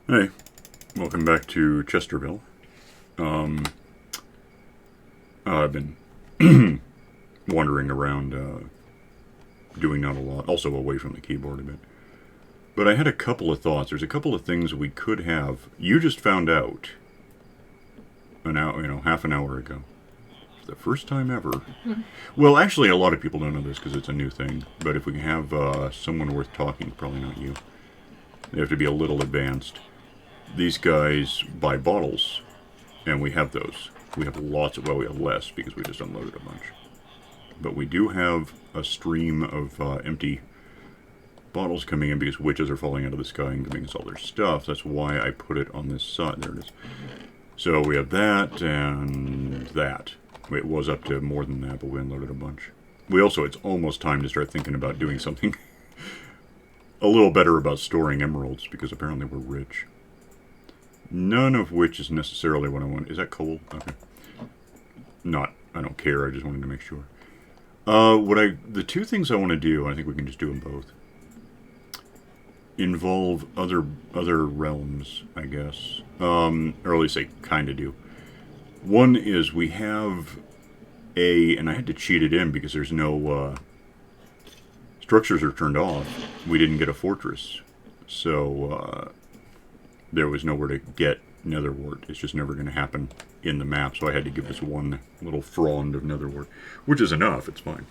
Hey, welcome back to Chesterville. I've been wandering around, doing not a lot, also away from the keyboard a bit. But I had a couple of thoughts. There's a couple of things we could have. You just found out an hour, half an hour ago. It's the first time ever. Well, actually, a lot of people don't know this because it's a new thing. But if we can have someone worth talking, probably not you. They have to be a little advanced. These guys buy bottles, and we have those. We have lots of, well, we have less because we just unloaded a bunch. But we do have a stream of empty bottles coming in because witches are falling out of the sky and giving us all their stuff. That's why I put it on this side. There it is. So we have that and that. It was up to more than that, but we unloaded a bunch. We also, it's almost time to start thinking about doing something a little better about storing emeralds because apparently we're rich. None of which is necessarily what I want. Is that coal? Okay. Not. I don't care. I just wanted to make sure. The two things I want to do, I think we can just do them both, involve other realms, I guess. Or at least they kind of do. One is we have and I had to cheat it in because there's no, structures are turned off. We didn't get a fortress. So, there was nowhere to get netherwart. It's just never going to happen in the map, so I had to give this one little frond of netherwart, which is enough. It's fine.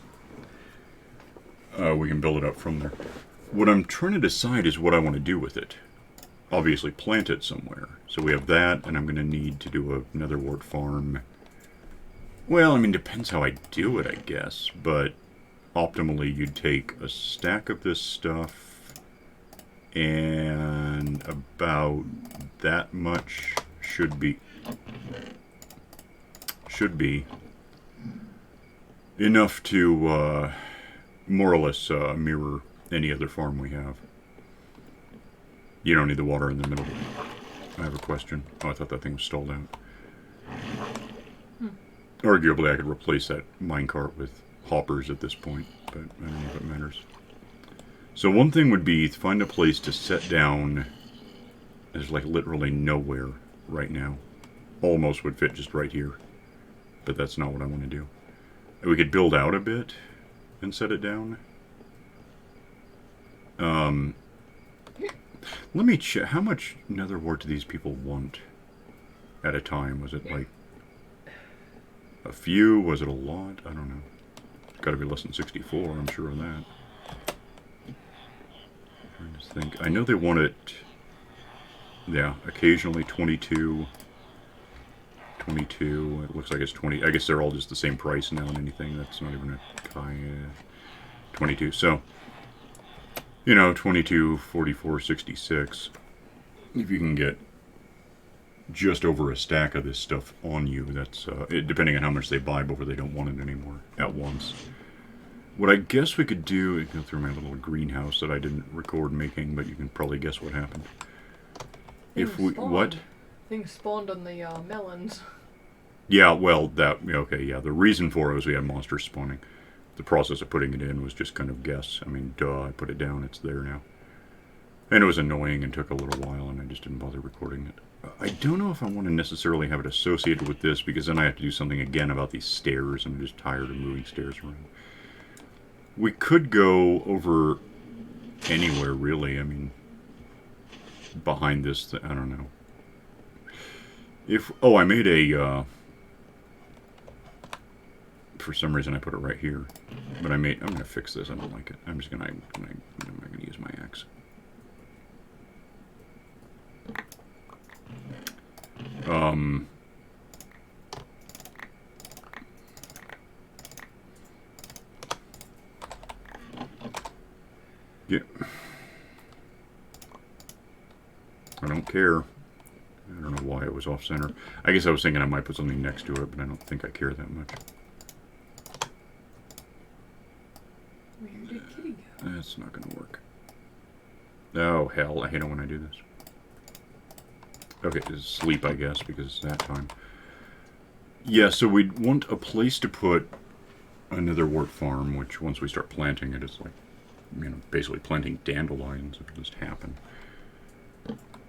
We can build it up from there. What I'm trying to decide is what I want to do with it. Obviously, plant it somewhere. So we have that, and I'm going to need to do a netherwart farm. Well, I mean, depends how I do it, I guess. But optimally, you'd take a stack of this stuff, and about that much should be enough to more or less mirror any other farm we have. You don't need the water in the middle. I have a question. Oh, I thought that thing was stalled out. Arguably, I could replace that minecart with hoppers at this point, but I don't know if it matters. So one thing would be to find a place to set down. There's like literally nowhere right now. Almost would fit just right here. But that's not what I want to do. We could build out a bit and set it down. Let me check. How much netherwart do these people want at a time? Was it like a few? Was it a lot? I don't know. It's got to be less than 64, I'm sure of that. I just think. I know they want it. Yeah, occasionally 22. 22. It looks like it's 20. I guess they're all just the same price now and anything. That's not even a Kaya. 22. So, 22, 44, 66. If you can get just over a stack of this stuff on you, that's depending on how much they buy before they don't want it anymore at once. What I guess we could do is go through my little greenhouse that I didn't record making, but you can probably guess what happened. What? Things spawned on the melons. Yeah, well, okay, yeah. The reason for it was we had monsters spawning. The process of putting it in was just kind of guess. I mean, duh, I put it down, it's there now. And it was annoying and took a little while, and I just didn't bother recording it. I don't know if I want to necessarily have it associated with this, because then I have to do something again about these stairs, and I'm just tired of moving stairs around. We could go over anywhere, really. I mean, behind this, I don't know. I made a, for some reason I put it right here, but I'm going to fix this. I don't like it. I'm not going to use my axe. Yeah. I don't care. I don't know why it was off center. I guess I was thinking I might put something next to it, but I don't think I care that much. Where did Kitty go? That's not going to work. Oh, hell. I hate it when I do this. Okay, it's sleep, I guess, because it's that time. Yeah, so we'd want a place to put a netherwart farm, which once we start planting it, it's like, basically planting dandelions. It'll just happen.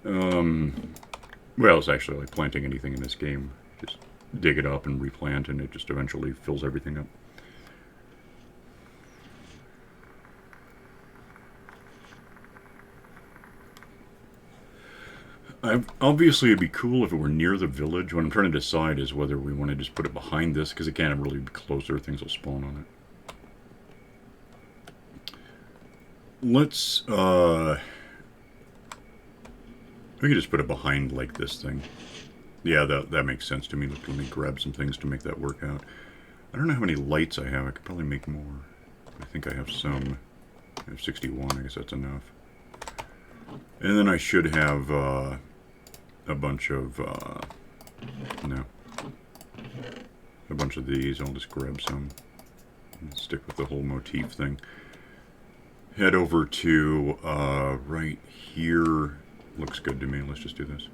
Well, it's actually like planting anything in this game. Just dig it up and replant, and it just eventually fills everything up. Obviously, it'd be cool if it were near the village. What I'm trying to decide is whether we want to just put it behind this, because it can't really be closer. Things will spawn on it. Let's, we could just put it behind, like, this thing. Yeah, that makes sense to me. Let me grab some things to make that work out. I don't know how many lights I have. I could probably make more. I think I have some. I have 61. I guess that's enough. And then I should have, a bunch of, no. A bunch of these. I'll just grab some. And stick with the whole motif thing. Head over to, right here. Looks good to me. Let's just do this.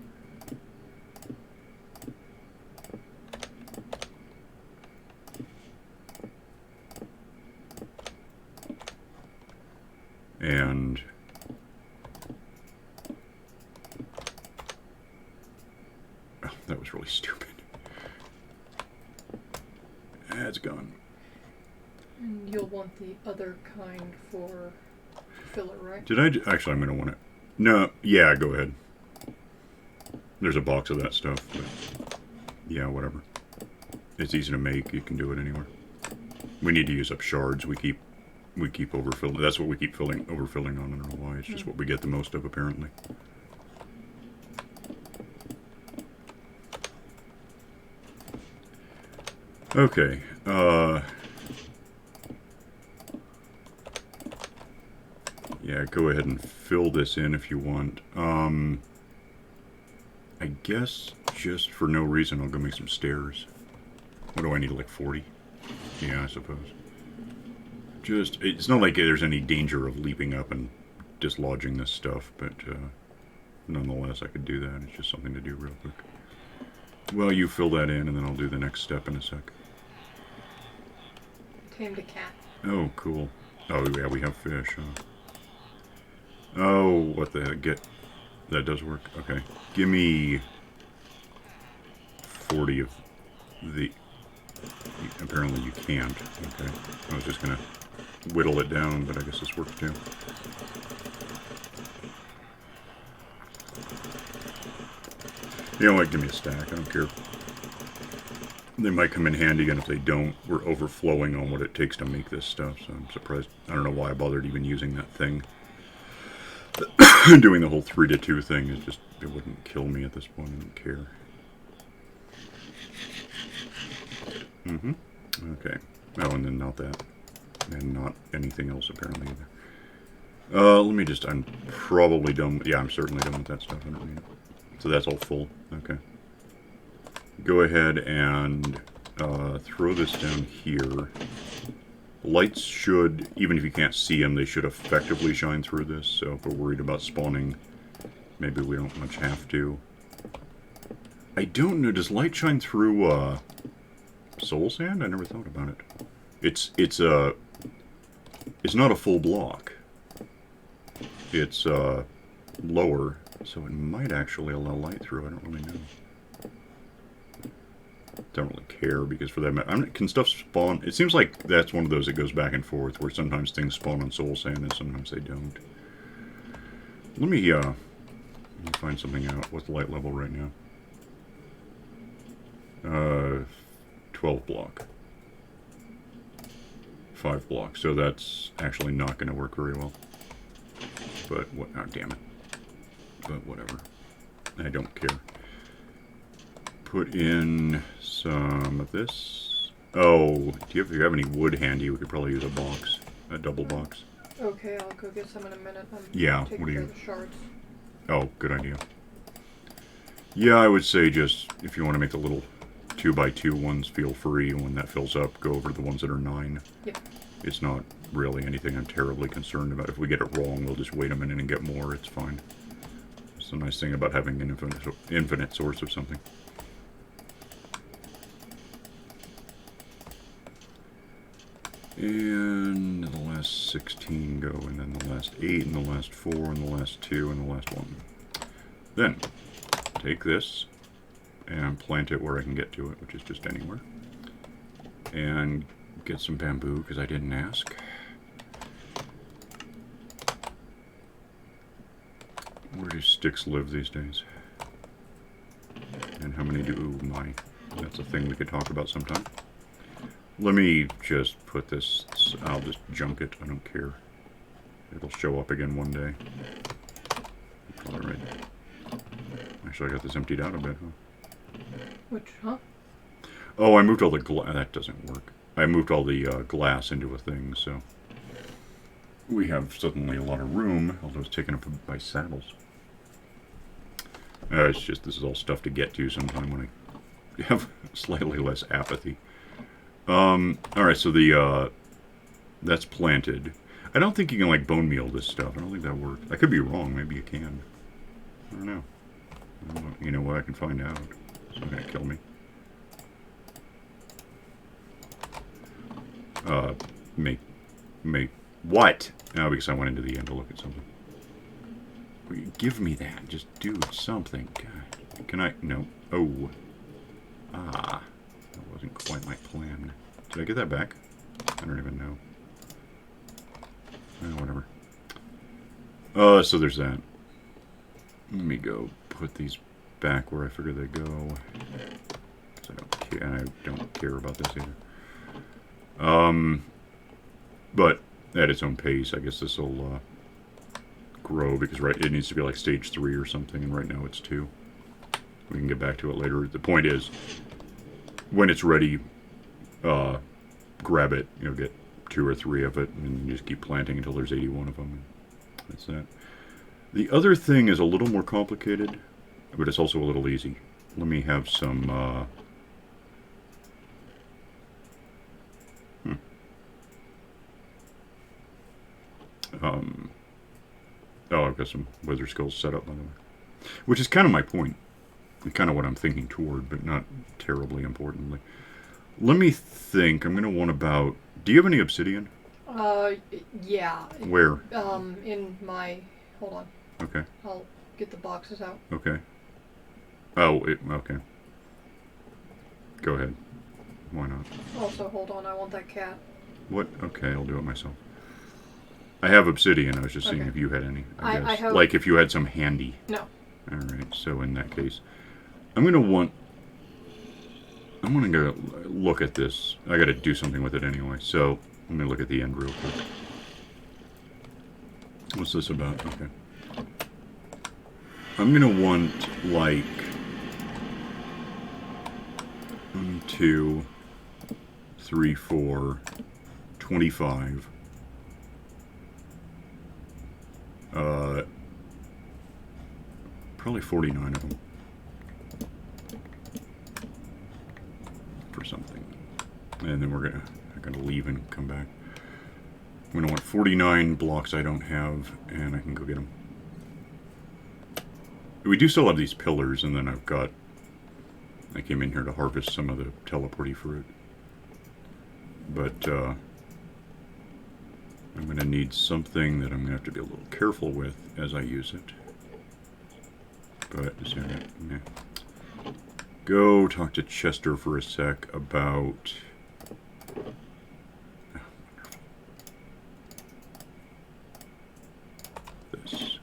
And oh, that was really stupid. It's gone. And you'll want the other kind for filler, right? Did I actually? I'm gonna want it. No, yeah, go ahead. There's a box of that stuff, but yeah, whatever. It's easy to make. You can do it anywhere. We need to use up shards. We keep overfilling. That's what we keep overfilling on. I don't know why. It's just what we get the most of, apparently. Okay. Yeah, go ahead and fill this in if you want. I guess just for no reason, I'll go make some stairs. What do I need, like 40? Yeah, I suppose. Just, it's not like there's any danger of leaping up and dislodging this stuff, but nonetheless, I could do that. It's just something to do real quick. Well, you fill that in, and then I'll do the next step in a sec. Tamed a cat. Oh, cool. Oh, yeah, we have fish, huh? Oh, what the heck? That does work. Okay. Give me 40 of the... Apparently you can't. Okay. I was just gonna whittle it down, but I guess this works too. You know what? Give me a stack. I don't care. They might come in handy, and if they don't, we're overflowing on what it takes to make this stuff, so I'm surprised. I don't know why I bothered even using that thing. Doing the whole 3 to 2 thing is just, it wouldn't kill me at this point. I don't care. Okay. Oh, and then not that. And not anything else apparently either. Let me just, I'm probably done. Yeah, I'm certainly done with that stuff. I don't need it. So that's all full. Okay. Go ahead and throw this down here. Lights should, even if you can't see them, they should effectively shine through this. So if we're worried about spawning, maybe we don't much have to. I don't know, does light shine through soul sand? I never thought about it. It's not a full block. It's lower, so it might actually allow light through. I don't really know. Don't really care, because for that matter, can stuff spawn? It seems like that's one of those that goes back and forth, where sometimes things spawn on soul sand and sometimes they don't. Let me find something out. What's the light level right now? 12 block. 5 blocks, so that's actually not going to work very well. But what? Oh, damn it. But whatever. I don't care. Put in some of this. Oh, if you have any wood handy, we could probably use a box, a double box. Okay, I'll go get some in a minute. Yeah, what do you? The shards. Oh, good idea. Yeah, I would say just if you want to make the little 2x2 ones, feel free. When that fills up, go over to the ones that are 9. Yep. It's not really anything I'm terribly concerned about. If we get it wrong, we'll just wait a minute and get more. It's fine. It's the nice thing about having an infinite source of something. And the last 16 go, and then the last 8, and the last 4, and the last 2, and the last 1. Then, take this and plant it where I can get to it, which is just anywhere. And get some bamboo, because I didn't ask. Where do sticks live these days? And how many do... Ooh, my... That's a thing we could talk about sometime. Let me just put this... I'll just junk it. I don't care. It'll show up again one day. Alright. Actually, I got this emptied out a bit, huh? Which, huh? Oh, I moved all the that doesn't work. I moved all the glass into a thing, so... We have suddenly a lot of room, although it's taken up by saddles. It's just, this is all stuff to get to sometime when I have slightly less apathy. Alright, so the, that's planted. I don't think you can, like, bone meal this stuff. I don't think that works. I could be wrong. Maybe you can. I don't know. You know what? I can find out. It's not gonna kill me. Make what? No, because I went into the end to look at something. Will you give me that? Just do something. God. Can I? No. Oh. Ah. That wasn't quite my plan. Did I get that back? I don't even know. Oh, whatever. So there's that. Let me go put these back where I figure they go. Because I don't care. And I don't care about this either. But at its own pace, I guess this will grow because it needs to be like stage 3 or something, and right now it's 2. We can get back to it later. The point is, when it's ready, grab it. You know, get 2 or 3 of it, and you just keep planting until there's 81 of them. And that's that. The other thing is a little more complicated, but it's also a little easy. Let me have some. Oh, I've got some wither skulls set up, by the way. Which is kind of my point. Kind of what I'm thinking toward, but not terribly importantly. Let me think. I'm going to want about... Do you have any obsidian? Yeah. Where? In my... Hold on. Okay. I'll get the boxes out. Okay. Oh, okay. Go ahead. Why not? Also, hold on. I want that cat. What? Okay, I'll do it myself. I have obsidian. I was just seeing if you had any. I guess. I have... Like if you had some handy. No. Alright, so in that case, I'm going to go look at this. I got to do something with it anyway, so let me look at the end real quick. What's this about? Okay. I'm going to want, like, 1, 2, 3, 4, 25. Probably 49 of them. For something. And then we're gonna leave and come back. I'm gonna want 49 blocks I don't have, and I can go get them. We do still have these pillars, and then I came in here to harvest some of the teleporty fruit. But, I'm gonna need something that I'm gonna have to be a little careful with as I use it. But, just yeah. Go talk to Chester for a sec about... Oh, wonderful. This.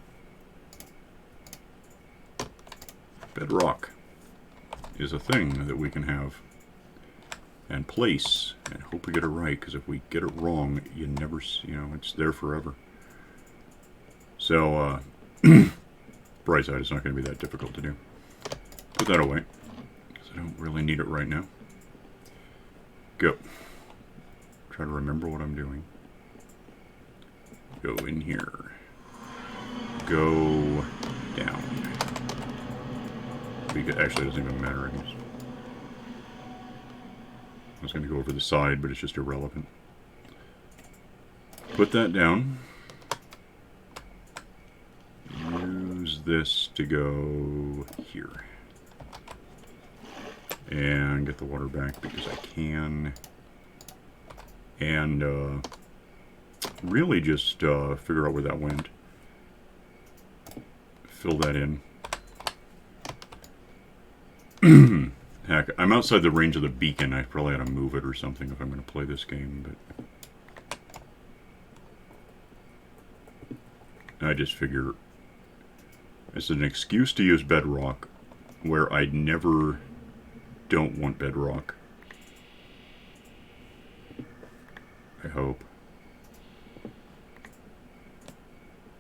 Bedrock is a thing that we can have and place and hope we get it right, because if we get it wrong, you never, it's there forever. So, bright side, it's not going to be that difficult to do. Put that away, because I don't really need it right now. Go. Try to remember what I'm doing. Go in here. Go down. Because, actually, it doesn't even matter, I guess. I was going to go over the side, but it's just irrelevant. Put that down. Use this to go here. And get the water back because I can. And really just figure out where that went. Fill that in. Heck, I'm outside the range of the beacon. I probably ought to move it or something if I'm going to play this game, but I just figure it's an excuse to use bedrock where I never don't want bedrock. I hope.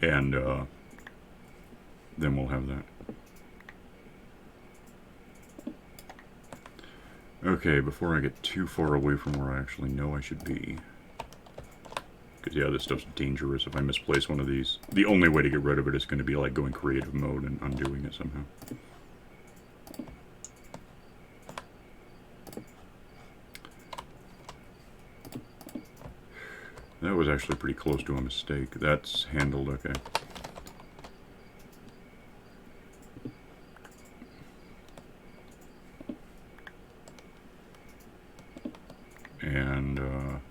And then we'll have that. Okay, before I get too far away from where I actually know I should be. Because, yeah, this stuff's dangerous if I misplace one of these. The only way to get rid of it is going to be like going creative mode and undoing it somehow. That was actually pretty close to a mistake. That's handled okay. And I'm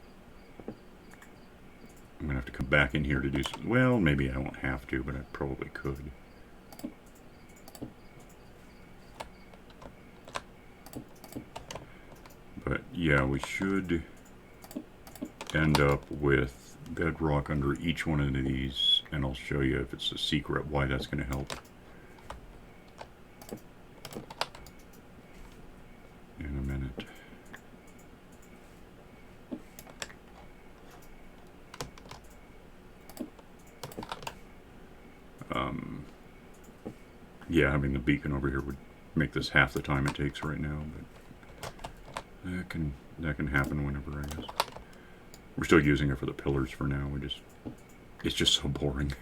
going to have to come back in here to do some... Well, maybe I won't have to, but I probably could. But yeah, we should end up with bedrock under each one of these, and I'll show you if it's a secret why that's going to help in a minute. Yeah, having the beacon over here would make this half the time it takes right now, but that can happen whenever, I guess. We're still using it for the pillars for now. It's just so boring.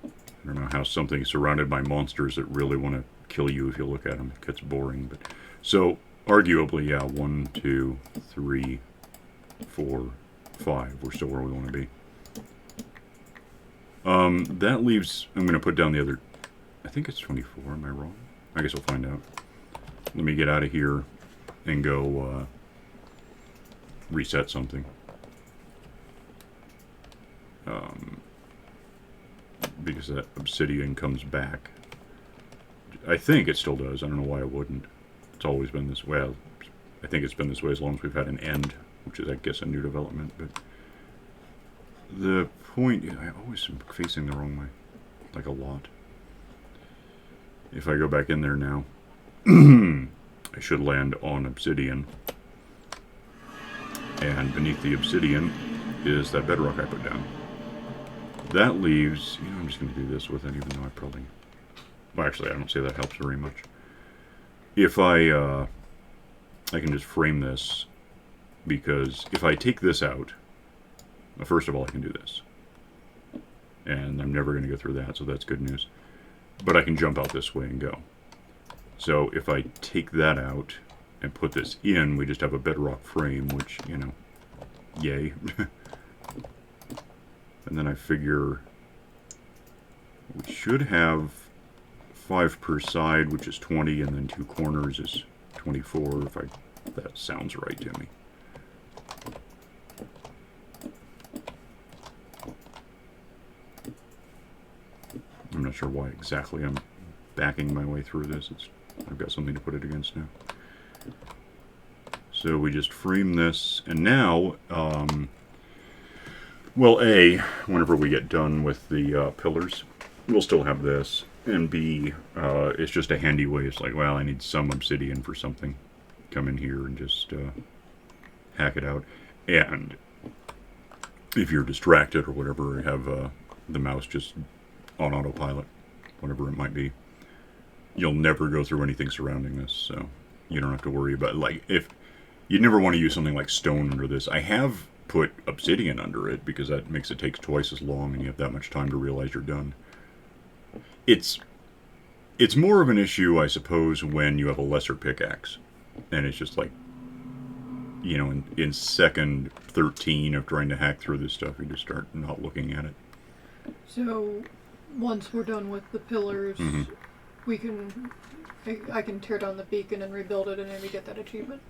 I don't know how something surrounded by monsters that really want to kill you if you look at them. It gets boring. But so arguably, yeah, 1, 2, 3, 4, 5. We're still where we want to be. That leaves. I'm going to put down the other. I think it's 24. Am I wrong? I guess we'll find out. Let me get out of here and go reset something. Because that obsidian comes back. I think it still does. I don't know why it wouldn't. It's always been this way. Well, I think it's been this way as long as we've had an end, which is, I guess, a new development. But the point, I always am facing the wrong way, like a lot. If I go back in there now, I should land on obsidian. And beneath the obsidian is that bedrock I put down. That leaves, I'm just going to do this with it, even though I probably, well, actually, I don't say that helps very much. If I can just frame this, because if I take this out, well, first of all, I can do this. And I'm never going to go through that, so that's good news. But I can jump out this way and go. So if I take that out and put this in, we just have a bedrock frame, which, yay. And then I figure we should have 5 per side, which is 20, and then 2 corners is 24, if that sounds right to me. I'm not sure why exactly I'm backing my way through this. I've got something to put it against now. So we just frame this, and now, well, A, whenever we get done with the pillars, we'll still have this, and B, it's just a handy way. It's like, well, I need some obsidian for something. Come in here and just hack it out. And if you're distracted or whatever, have the mouse just on autopilot, whatever it might be. You'll never go through anything surrounding this, so you don't have to worry about, like, if you'd never want to use something like stone under this. I have put obsidian under it because that makes it take twice as long and you have that much time to realize you're done. It's more of an issue, I suppose, when you have a lesser pickaxe. And it's just like, in second 13 of trying to hack through this stuff, you just start not looking at it. So, once we're done with the pillars, I can tear down the beacon and rebuild it and maybe get that achievement?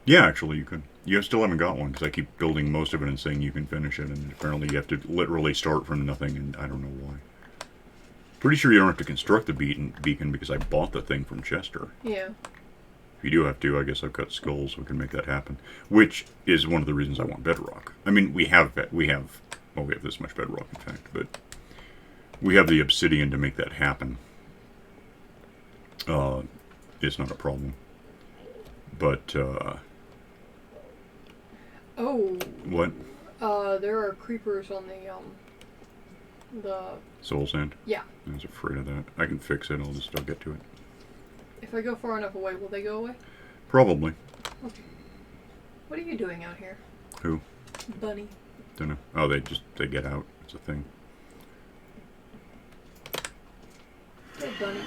Yeah, actually, you could. You still haven't got one, because I keep building most of it and saying you can finish it, and apparently you have to literally start from nothing, and I don't know why. Pretty sure you don't have to construct the beacon because I bought the thing from Chester. Yeah. If you do have to, I guess I've got skulls, so we can make that happen. Which is one of the reasons I want bedrock. I mean, we have this much bedrock, in fact, but we have the obsidian to make that happen. It's not a problem. But, Oh. What? There are creepers on the... Soul sand? Yeah. I was afraid of that. I can fix it, I'll get to it. If I go far enough away, will they go away? Probably. Okay. What are you doing out here? Who? Bunny. Dunno. Oh, they get out. It's a thing. Hey, Bunny.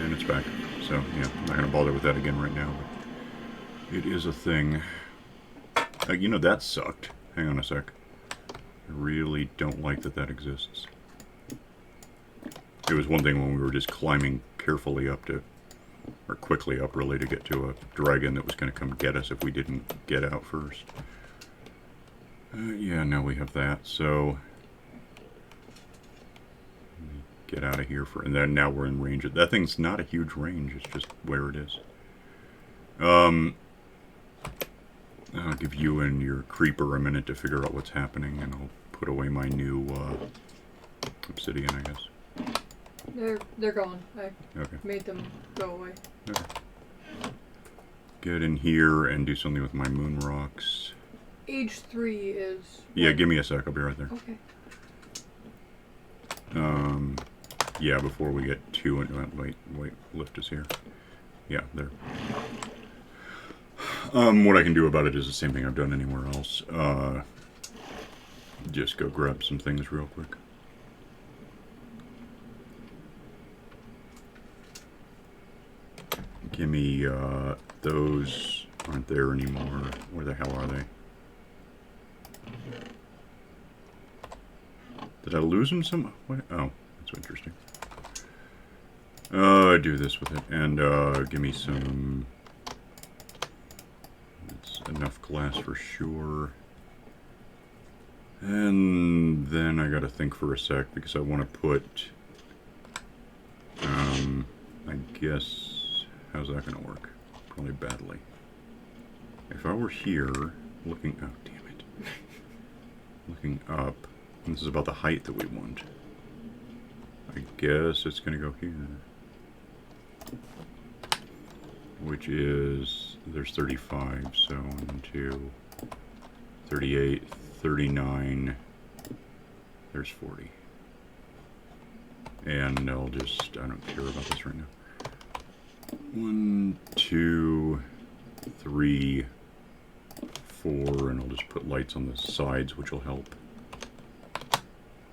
And it's back. So, yeah, I'm not going to bother with that again right now. But it is a thing. You know, that sucked. Hang on a sec. I really don't like that exists. It was one thing when we were just climbing carefully up to, or quickly up really, to get to a dragon that was going to come get us if we didn't get out first. Yeah, now we have that, so... Get out of here for, and then now we're in range. That thing's not a huge range, it's just where it is. I'll give you and your creeper a minute to figure out what's happening, and I'll put away my new obsidian, I guess. They're gone. I Okay. made them go away. Okay. Get in here and do something with my moon rocks. Age 3 is... Yeah, what? give me a sec, I'll be right there. Okay. Yeah, before we get too into wait, lift is here. Yeah, there. What I can do about it is the same thing I've done anywhere else. Just go grab some things real quick. Give me, those aren't there anymore. Where the hell are they? Did I lose them some? What? Oh, that's interesting. Do this with it, and give me some. It's enough glass for sure. And then I gotta think for a sec because I want to put. I guess how's that gonna work? Probably badly. If I were here, looking. Oh, damn it! Looking up. This is about the height that we want. I guess it's going to go here. Which is, there's 35, so 1, 2, 38, 39, there's 40. And I'll just, I don't care about this right now. 1, 2, 3, 4, and I'll just put lights on the sides, which will help.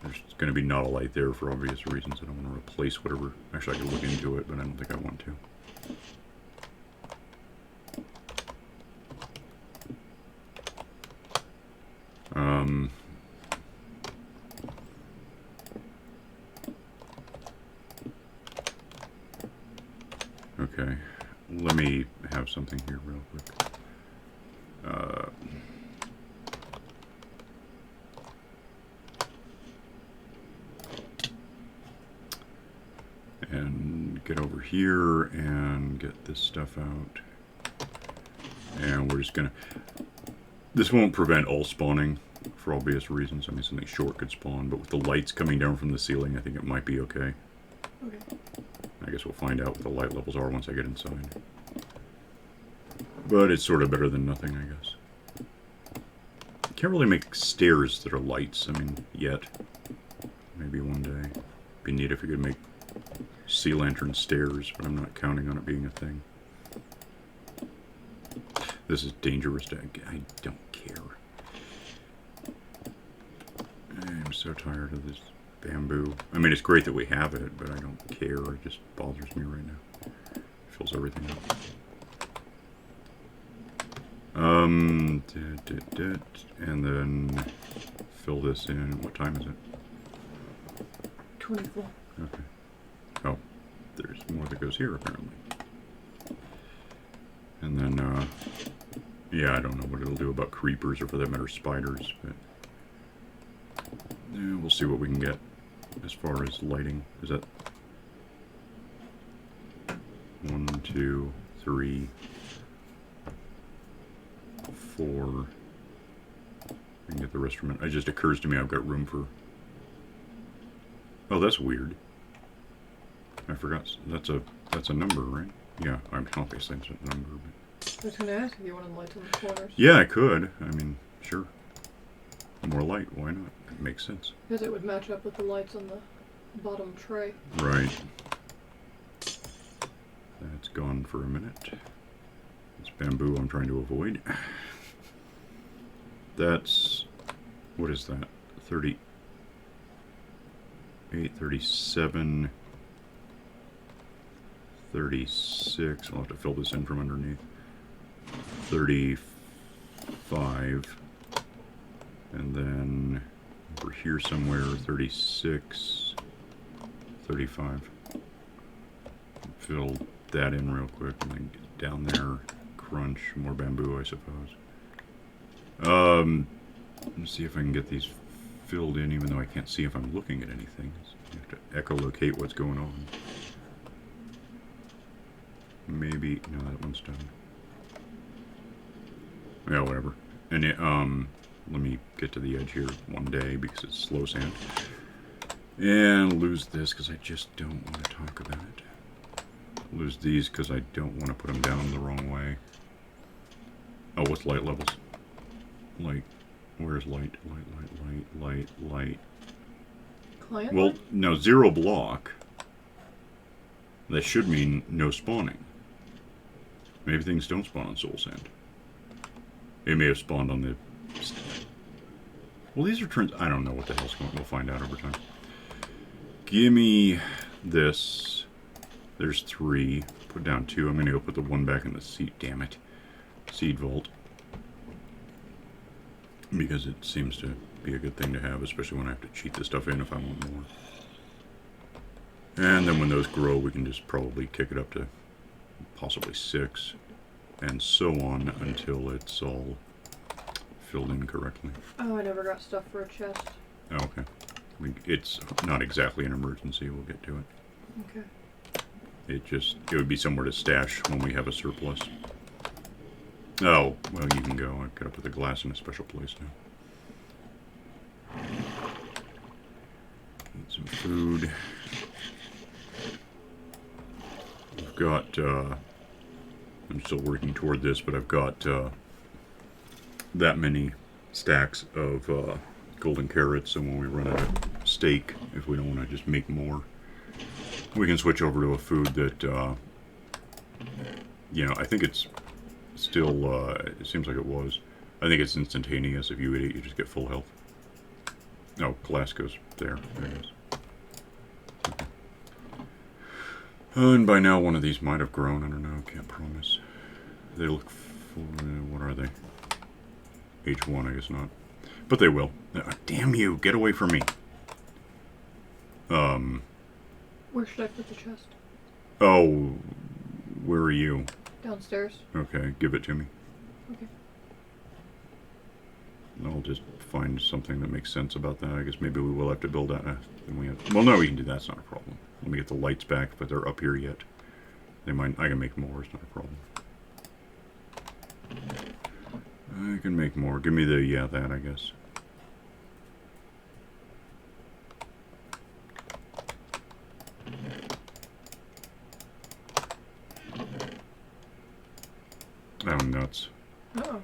There's going to be not a light there for obvious reasons. I don't want to replace whatever. Actually, I could look into it, but I don't think I want to. Okay. Let me have something here real quick. And get over here and get this stuff out. And we're just gonna... This won't prevent all spawning for obvious reasons. I mean, something short could spawn, but with the lights coming down from the ceiling, I think it might be okay. Okay. I guess we'll find out what the light levels are once I get inside. But it's sort of better than nothing, I guess. Can't really make stairs that are lights, I mean, yet. Maybe one day. Be neat if we could make sea lantern stairs, but I'm not counting on it being a thing. This is dangerous. I don't care. I'm so tired of this bamboo. I mean, it's great that we have it, but I don't care. It just bothers me right now. It fills everything up. And then fill this in. What time is it? 24. Okay. Oh, there's more that goes here apparently. And then, yeah, I don't know what it'll do about creepers or for that matter spiders, but yeah, we'll see what we can get as far as lighting. Is that 2, 3, 4. I can get the rest from it. It just occurs to me I've got room for... Oh, that's weird. I forgot. That's a number, right? Yeah, I'm obviously it's a number. But... I was going to ask if you wanted lights in the corners. Yeah, I could. I mean, sure. More light, why not? It makes sense. Because it would match up with the lights on the bottom tray. Right. That's gone for a minute. It's bamboo I'm trying to avoid. That's... What is that? 38, 37... 36. I'll have to fill this in from underneath. 35. And then over here somewhere, 36, 35. Fill that in real quick and then get down there. Crunch, more bamboo, I suppose. Let's see if I can get these filled in, even though I can't see if I'm looking at anything. You have to echolocate what's going on. Maybe, no, that one's done. Yeah, whatever. And it, let me get to the edge here one day because it's slow sand. And lose this because I just don't want to talk about it. Lose these because I don't want to put them down the wrong way. Oh, what's light levels? Light. Where's light? Light. Client Well, light? no, 0 block. That should mean no spawning. Maybe things don't spawn on soul sand. It may have spawned on the... Well, these are trends... I don't know what the hell's going on. We'll find out over time. Give me this. There's 3. Put down 2. I'm going to go put the 1 back in the seed. Damn it. Seed vault. Because it seems to be a good thing to have, especially when I have to cheat this stuff in if I want more. And then when those grow, we can just probably kick it up to possibly 6. And so on until it's all filled in correctly. Oh, I never got stuff for a chest. Oh, okay. It's not exactly an emergency. We'll get to it. Okay. It would be somewhere to stash when we have a surplus. Oh, well, you can go. I've got to put the glass in a special place now. Eat some food. I've got, I'm still working toward this, but I've got that many stacks of golden carrots, and when we run out of steak, if we don't want to just make more, we can switch over to a food that, you know, I think it's still, it seems like it was. I think it's instantaneous. If you eat it, you just get full health. Oh, glass goes there. There it is. Okay. And by now one of these might have grown. I don't know. Can't promise. They look for, what are they? H1, I guess not. But they will. Damn you! Get away from me! Where should I put the chest? Oh, where are you? Downstairs. Okay, give it to me. Okay. I'll just find something that makes sense about that. I guess maybe we will have to build that. Well, no, we can do that. It's not a problem. Let me get the lights back, but they're up here yet. They might. I can make more. It's not a problem. I can make more. Give me the that I guess. Oh, nuts. Uh-oh.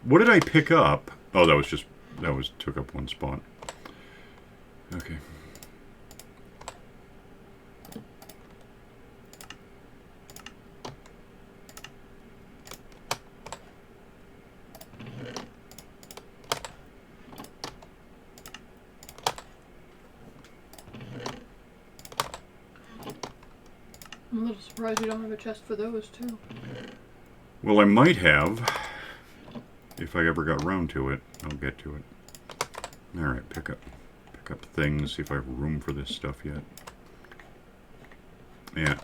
What did I pick up? Oh, that was took up one spot. Okay. I'm a little surprised you don't have a chest for those, too. Well, I might have. If I ever got around to it, I'll get to it. Alright, pick up things, see if I have room for this stuff yet. Yeah.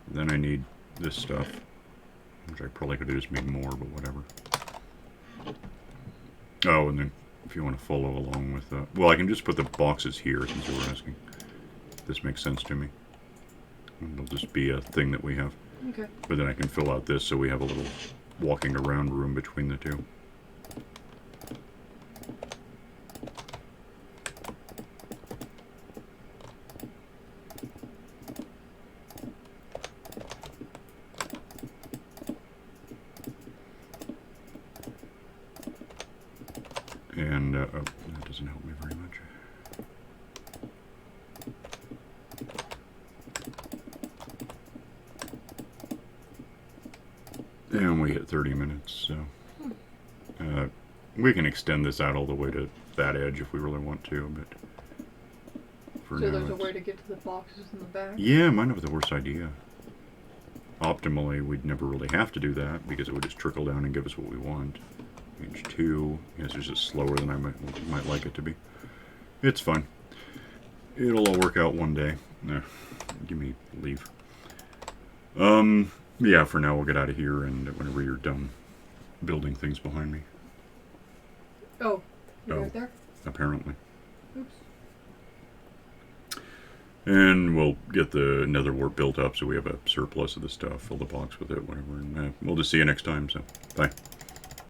Then I need this stuff, which I probably could have just made more, but whatever. Oh, and then if you want to follow along with... well, I can just put the boxes here, since you were asking. This makes sense to me. It'll just be a thing that we have. Okay. But then I can fill out this so we have a little walking around room between the two. And, oh, that doesn't help me very much. And we hit 30 minutes, so... we can extend this out all the way to that edge if we really want to, but... For So now, there's a way to get to the boxes in the back? Yeah, might have the worst idea. Optimally, we'd never really have to do that, because it would just trickle down and give us what we want. Page 2. Yes, it's just slower than I might like it to be. It's fine. It'll all work out one day. Nah, give me leave. Yeah, for now we'll get out of here, and whenever you're done building things behind me. Oh, you're Oh. right there? Apparently. Oops. And we'll get the netherwart built up so we have a surplus of the stuff, fill the box with it, whatever, and we'll just see you next time, so bye.